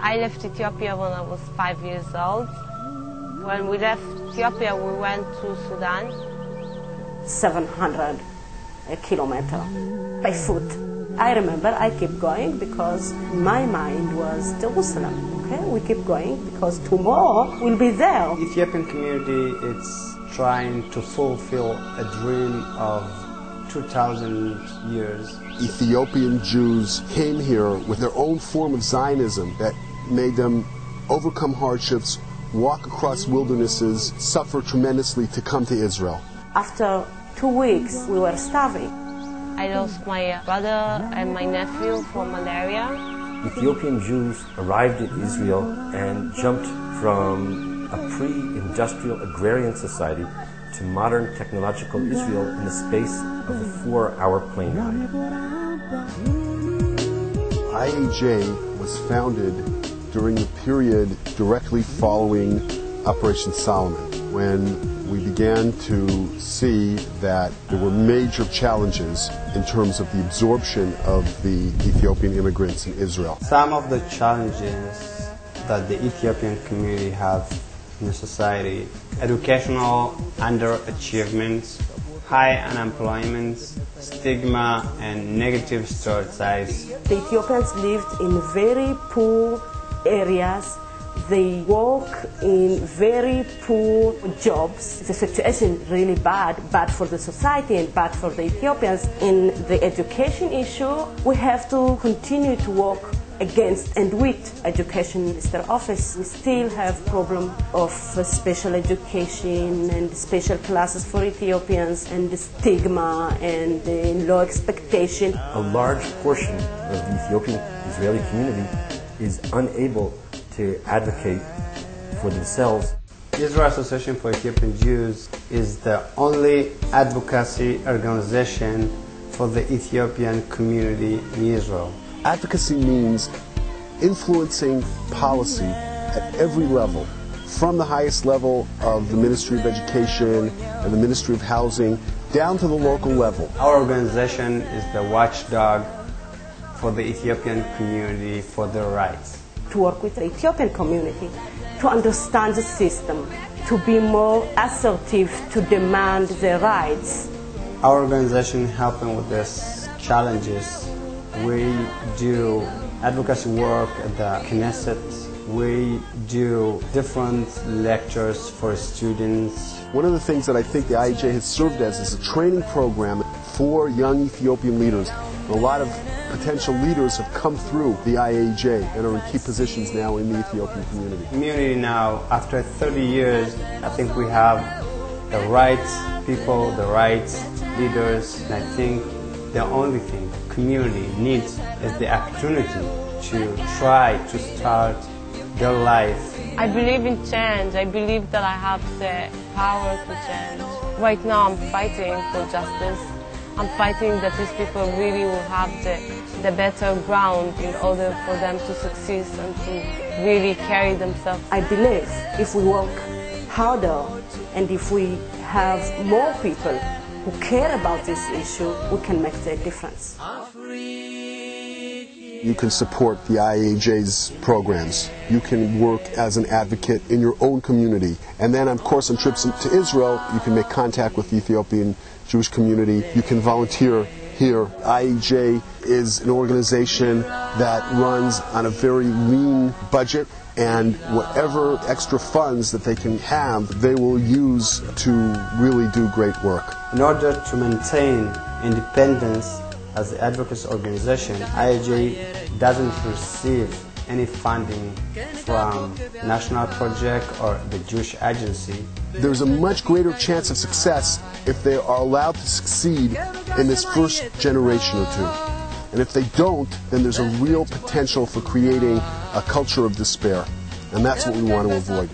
I left Ethiopia when I was 5 years old. When we left Ethiopia, we went to Sudan. 700 kilometers by foot. I remember I kept going because my mind was Jerusalem. Okay, we keep going because tomorrow we'll be there. The Ethiopian community is trying to fulfill a dream of 2,000 years. Ethiopian Jews came here with their own form of Zionism that made them overcome hardships, walk across wildernesses, suffer tremendously to come to Israel. After 2 weeks, we were starving. I lost my brother and my nephew for malaria. Ethiopian Jews arrived in Israel and jumped from a pre-industrial agrarian society to modern technological Israel in the space of a 4-hour plane ride. IAEJ was founded during the period directly following Operation Solomon, when we began to see that there were major challenges in terms of the absorption of the Ethiopian immigrants in Israel. Some of the challenges that the Ethiopian community have in the society: educational underachievement, high unemployment, stigma, and negative stereotypes. The Ethiopians lived in very poor areas. They work in very poor jobs. The situation is really bad for the society and bad for the Ethiopians. In the education issue, we have to continue to work against and with education minister office. We still have problem of special education and special classes for Ethiopians and the stigma and the low expectation. A large portion of the Ethiopian Israeli community is unable to advocate for themselves. The Israel Association for Ethiopian Jews is the only advocacy organization for the Ethiopian community in Israel. Advocacy means influencing policy at every level, from the highest level of the Ministry of Education and the Ministry of Housing down to the local level. Our organization is the watchdog for the Ethiopian community for their rights. To work with the Ethiopian community, to understand the system, to be more assertive, to demand their rights. Our organization helping with these challenges. We do advocacy work at the Knesset. We do different lectures for students. One of the things that I think the IAEJ has served as is a training program for young Ethiopian leaders. A lot of potential leaders have come through the IAEJ and are in key positions now in the Ethiopian community. Community now, after 30 years, I think we have the right people, the right leaders, and I think the only thing the community needs is the opportunity to try to start their life. I believe in change. I believe that I have the power to change. Right now I'm fighting for justice. I'm fighting that these people really will have the better ground in order for them to succeed and to really carry themselves. I believe if we work harder and if we have more people who care about this issue, we can make the difference. You can support the IAEJ's programs. You can work as an advocate in your own community. And then, of course, on trips to Israel, you can make contact with the Ethiopian Jewish community. You can volunteer here. IAEJ is an organization that runs on a very lean budget, and whatever extra funds that they can have, they will use to really do great work. In order to maintain independence as an advocacy organization, IAEJ doesn't receive any funding from National Project or the Jewish Agency. There's a much greater chance of success if they are allowed to succeed in this first generation or two. And if they don't, then there's a real potential for creating a culture of despair. And that's what we want to avoid.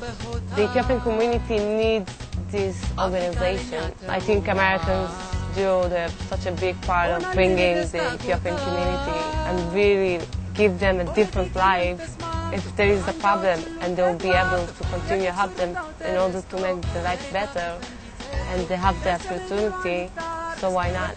The Ethiopian community needs this organization. I think Americans do such a big part of bringing the Ethiopian community and really give them a different life. If there is a problem, and they will be able to continue to help them in order to make the life better, and they have the opportunity, so why not?